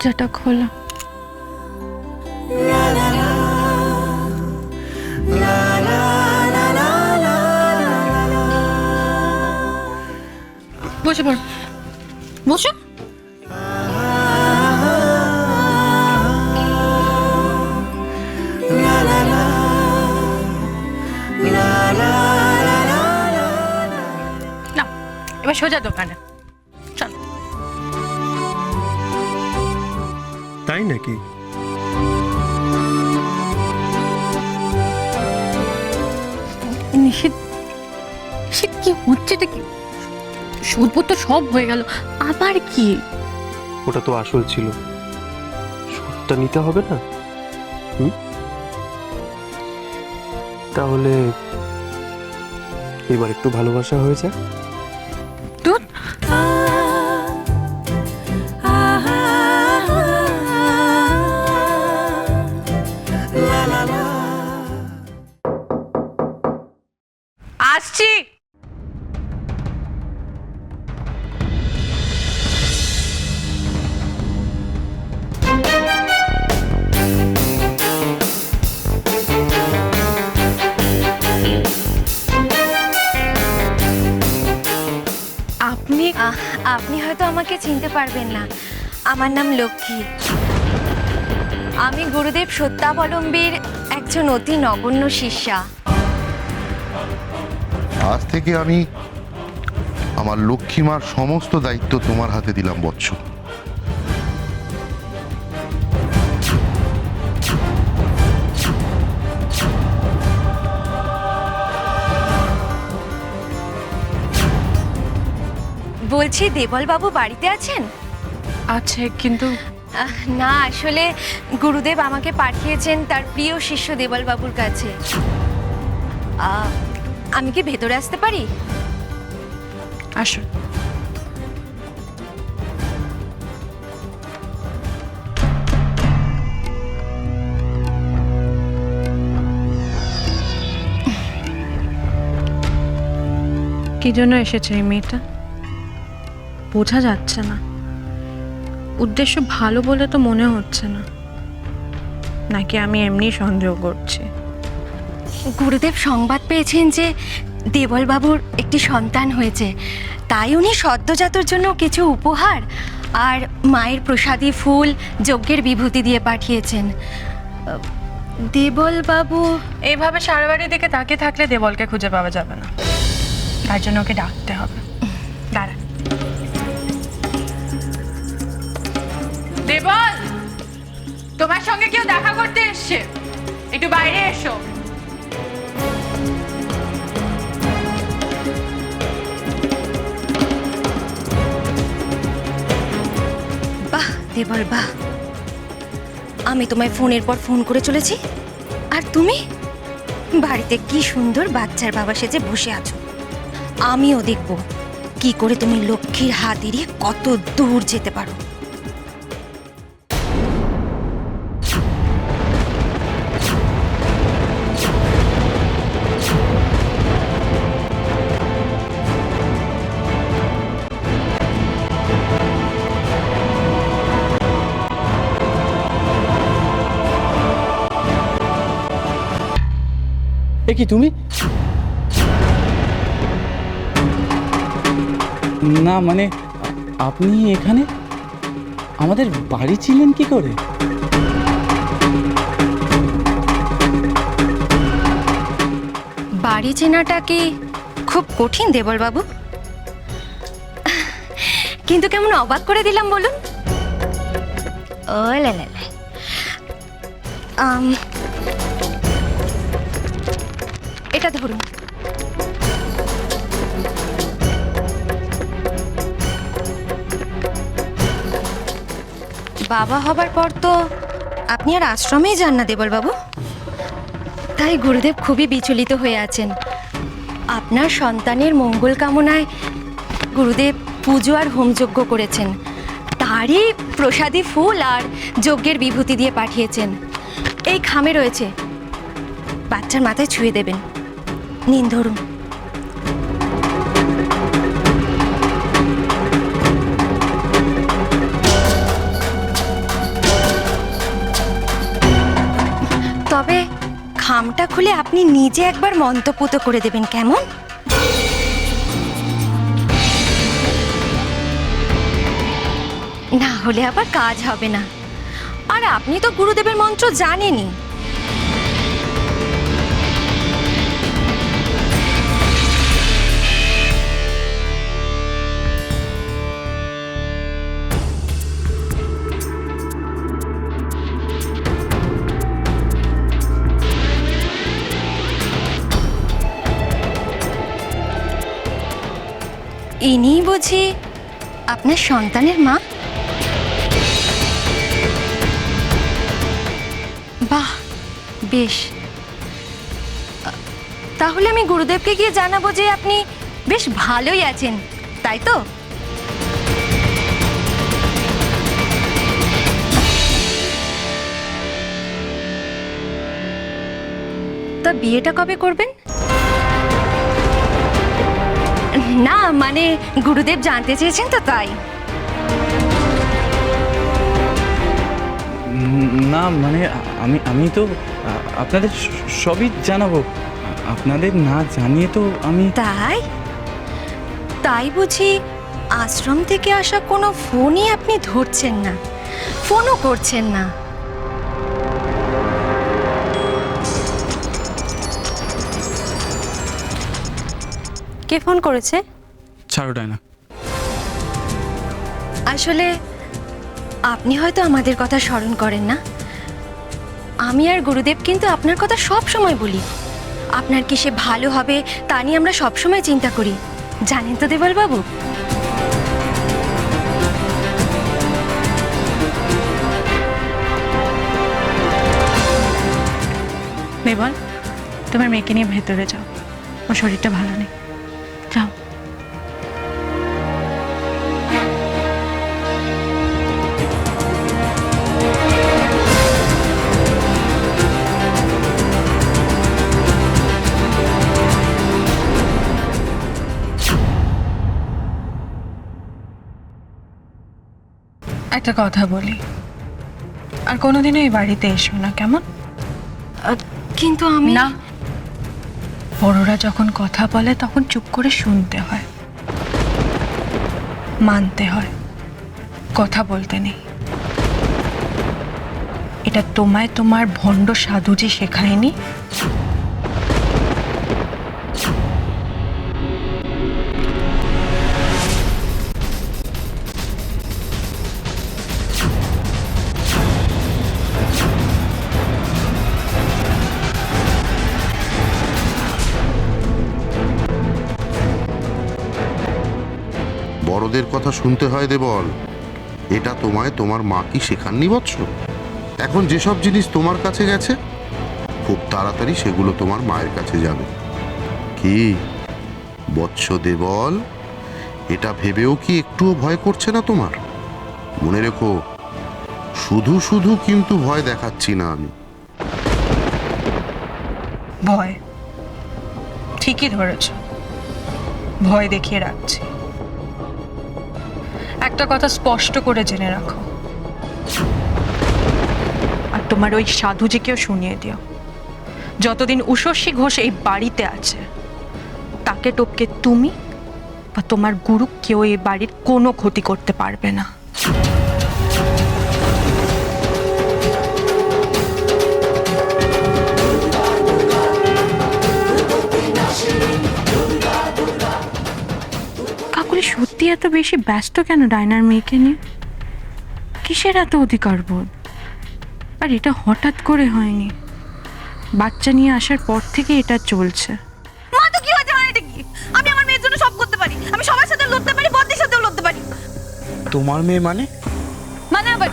দরজাটা খোলা। বসে পড়, বসো। না, এবার সোজা দোকানে চল। তাই নাকি? নিষেধ নিষেধ কি হচ্ছে? কি সুদবোধ তো সব হয়ে গেল, আবার কি? ওটা তো আসল ছিল, সুদটা নিতে হবে না? তাহলে এবার একটু ভালোবাসা হয়ে যায়। তোর আসছি। আপনি হয়তো আমাকে চিনতে পারবেন না। আমার নাম লক্ষ্মী। আমি গুরুদেব সত্যাবলম্বীর একজন অতি নগণ্য শিষ্যা। আজ থেকে আমি আমার লক্ষ্মীমার সমস্ত দায়িত্ব তোমার হাতে দিলাম বৎস। বলছি, দেবলবাবু বাড়িতে আছেন? আছে, কিন্তু না, আসলে গুরুদেব আমাকে পাঠিয়েছেন তার প্রিয় শিষ্য দেবলবাবুর কাছে। আমি কি ভেতরে আসতে পারি? আসো। কি জন্য এসেছে এই মেয়েটা বোঝা যাচ্ছে না। উদ্দেশ্য ভালো বলে তো মনে হচ্ছে না, নাকি আমি এমনি সন্দেহ করছি? গুরুদেব সংবাদ পেয়েছেন যে দেবলবাবুর একটি সন্তান হয়েছে, তাই উনি সদ্যজাতর জন্য কিছু উপহার আর মায়ের প্রসাদী ফুল, যজ্ঞের বিভূতি দিয়ে পাঠিয়েছেন। দেবলবাবু এইভাবে সারা বাড়ির দিকে তাকিয়ে থাকলে দেবলকে খুঁজে পাওয়া যাবে না, তার জন্য ওকে ডাকতে হবে। দাঁড়া। দেবল, তোমার সঙ্গে কেউ দেখা করতে এসছে, একটু বাইরে এসো। বাহ দেবল, বাহ! আমি তোমায় ফোনের পর ফোন করে চলেছি, আর তুমি বাড়িতে কি সুন্দর বাচ্চার বাবা সেজে বসে আছো। আমিও দেখব কি করে তুমি লক্ষ্মীর হাত এড়িয়ে কত দূর যেতে পারো। এ কি তুমি? না মানে আপনি এখানে? আমাদের বাড়ি ছিলেন কি করে? বাড়ি চেনাটা কি খুব কঠিন দেবলবাবু? কিন্তু কেমন অবাক করে দিলাম বলুন। ও লা লা লা। এটা ধরুন। বাবা হবার পর তো আপনি আর আশ্রমেই যান না দেবলবাবু, তাই গুরুদেব খুবই বিচলিত হয়ে আছেন। আপনার সন্তানের মঙ্গল কামনায় গুরুদেব পুজো আর হোমযজ্ঞ করেছেন, তারই প্রসাদী ফুল আর যজ্ঞের বিভূতি দিয়ে পাঠিয়েছেন। এই খামে রয়েছে, বাচ্চার মাথায় ছুঁয়ে দেবেন। নিন, ধরুন। নামটা খুলে আপনি নিজে একবার মন্তপুত করে দেবেন, কেমন? না হলে আবার কাজ হবে না। আর আপনি তো গুরুদেবের মন্ত্র জানেনই। ইনি বুঝি আপনার সন্তানের মা? বাহ, বেশ। তাহলে আমি গুরুদেবকে গিয়ে জানাবো যে আপনি বেশ ভালোই আছেন, তাই তো? তা বিয়েটা কবে করবেন? না মানে গুরুদেব জানতে চেয়েছেন তো, তাই। না মানে আমি তো আপনাদের সবই জানাবো। আপনাদের না জানিয়ে তো আমি। তাই বুঝি আশ্রম থেকে আসা কোনো ফোনই আপনি ধরছেন না, ফোনও করছেন না? কে ফোন করেছে? ছাড়ো ডায়না। আসলে আপনি হয়তো আমাদের কথা স্মরণ করেন না। আমি আর গুরুদেব কিন্তু আপনার কথা সব সময় বলি। আপনার কি সে ভালো হবে তা নিয়ে আমরা সব সময় চিন্তা করি, জানেন তো দেবল বাবু? দেবল, তোমার মেয়েকে নিয়ে ভেতরে যাও, ওর শরীরটা ভালো নেই, যাও। একটা কথা বলি, আর কোনোদিনও এই বাড়িতে এসো না, কেমন? কিন্তু আমি না, বড়রা যখন কথা বলে তখন চুপ করে শুনতে হয়, মানতে হয়, কথা বলতে নেই। এটা তোমায় তোমার ভণ্ড সাধুজি শেখায়নি? বড়দের কথা শুনতে হয় দেবল। এটা তোমায় তোমার মা কি শেখাননি বৎস? এখন যেসব জিনিস তোমার কাছে গেছে খুব তাড়াতাড়ি সেগুলো তোমার মায়ের কাছে যাবে। কি বৎস দেবল, এটা ভেবেও কি একটুও ভয় করছে না তোমার? মনে রেখো, শুধু শুধু কিন্তু ভয় দেখাচ্ছি না আমি। ভয়? ঠিকই ধরেছ, ভয় দেখিয়ে রাখছি। একটা কথা স্পষ্ট করে জেনে রাখো, আর তোমার ওই সাধুজিকেও শুনিয়ে দিও, যতদিন উষস্বী ঘোষ এই বাড়িতে আছে তাকে টপকে তুমি বা তোমার গুরু কেউ এই বাড়ির কোনো ক্ষতি করতে পারবে না। কাকুলি সত্যি এত বেশি ব্যস্ত কেন ডায়নার মেয়েকে নিয়ে? কিসের এত অধিকার বোধ? আর এটা হঠাৎ করে হয়নি, বাচ্চা নিয়ে আসার পর থেকে এটা চলছে। মা তো কি হয়েছে, মানে এটা কি? আমি আমার মেয়ের জন্য সব করতে পারি, আমি সবার সাথে লড়তে পারি, বদ্দির সাথেও লড়তে পারি। তোমার মেয়ে মানে? মানে আবার